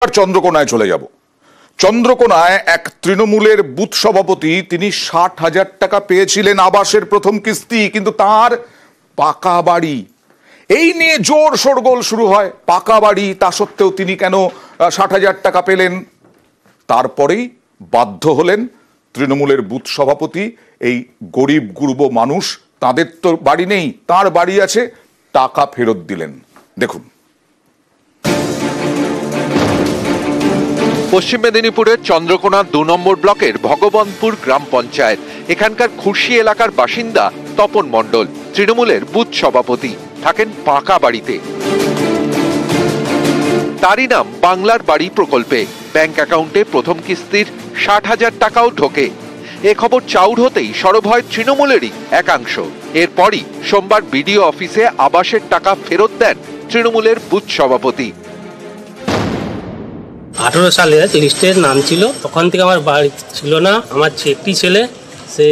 চন্দ্রকোনায় চলে যাব। চন্দ্রকোনায় এক তৃণমূলের বুথ সভাপতি, তিনি 60,000 টাকা পেয়েছিলেন আবাসের প্রথম কিস্তি, কিন্তু তার পাকা বাড়ি। এই নিয়ে জোর শোরগোল শুরু হয়। পাকা বাড়ি, তা সত্ত্বেও তিনি কেন 60,000 টাকা পেলেন? তারপরেই বাধ্য হলেন তৃণমূলের বুথ সভাপতি, এই গরিব গুরব মানুষ, তাদের তো বাড়ি নেই, তার বাড়ি আছে, টাকা ফেরত দিলেন। দেখুন। পশ্চিম মেদিনীপুরের চন্দ্রকোনা 2 নম্বর ব্লকের ভগবানপুর গ্রাম পঞ্চায়েত। এখানকার খুরশি এলাকার বাসিন্দা তপন মণ্ডল, তৃণমূলের বুথ সভাপতি, থাকেন পাকা বাড়িতে। তারই নাম বাংলার বাড়ি প্রকল্পে। ব্যাংক অ্যাকাউন্টে প্রথম কিস্তির 60,000 টাকাও ঢোকে। এ খবর চাউর হতেই সরব হয় তৃণমূলেরই একাংশ। এরপরই সোমবার বিডিও অফিসে আবাসের টাকা ফেরত দেন তৃণমূলের বুথ সভাপতি। 18 সালে লিস্টের নাম ছিল, তখন থেকে আমার বাড়ি ছিল না। আমার একটি ছেলে, সে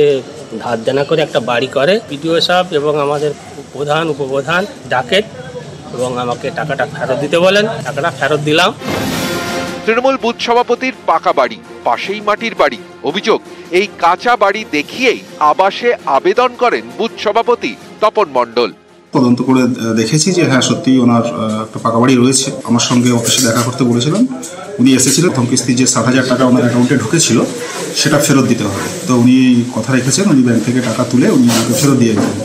ধার দেনা করে একটা বাড়ি করে। বিডিও সাহেব এবং আমাদের প্রধান উপপ্রধান ডাকেন এবং আমাকে টাকাটা ফেরত দিতে বলেন। টাকাটা ফেরত দিলাম। তৃণমূল বুথ সভাপতির পাকা বাড়ি, পাশেই মাটির বাড়ি। অভিযোগ, এই কাঁচা বাড়ি দেখিয়েই আবাসে আবেদন করেন বুথ সভাপতি তপন মণ্ডল। তদন্ত করে দেখেছি যে হ্যাঁ, সত্যিই ওনার একটা পাকা বাড়ি রয়েছে। আমার সঙ্গে অফিসে দেখা করতে বলেছিলেন, উনি এসেছিলেন। প্রথম কিস্তি যে 60,000 টাকা ওনার অ্যাকাউন্টে ঢুকেছিল সেটা ফেরত দিতে হবে। তো উনি কথা রেখেছেন, উনি ব্যাংক থেকে টাকা তুলে উনি আমাকে ফেরত দিয়ে দেবেন।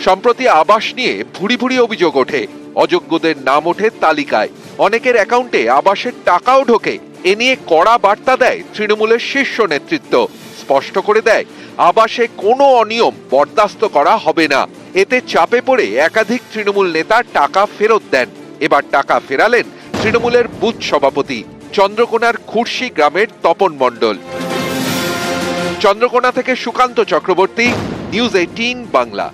সম্প্রতি আবাস নিয়ে ভুরি ভুরি অভিযোগ ওঠে। অযোগ্যদের নাম ওঠে তালিকায়, অনেকের অ্যাকাউন্টে আবাসের টাকাও ঢোকে। এ নিয়ে কড়া বার্তা দেয় তৃণমূলের শীর্ষ নেতৃত্ব। স্পষ্ট করে দেয়, আবাসে কোনো অনিয়ম বরদাস্ত করা হবে না। এতে চাপে পড়ে একাধিক তৃণমূল নেতা টাকা ফেরত দেন। এবার টাকা ফেরালেন তৃণমূলের বুথ সভাপতি, চন্দ্রকোনার খুরশি গ্রামের তপন মণ্ডল। চন্দ্রকোনা থেকে সুকান্ত চক্রবর্তী, নিউজ 18 বাংলা।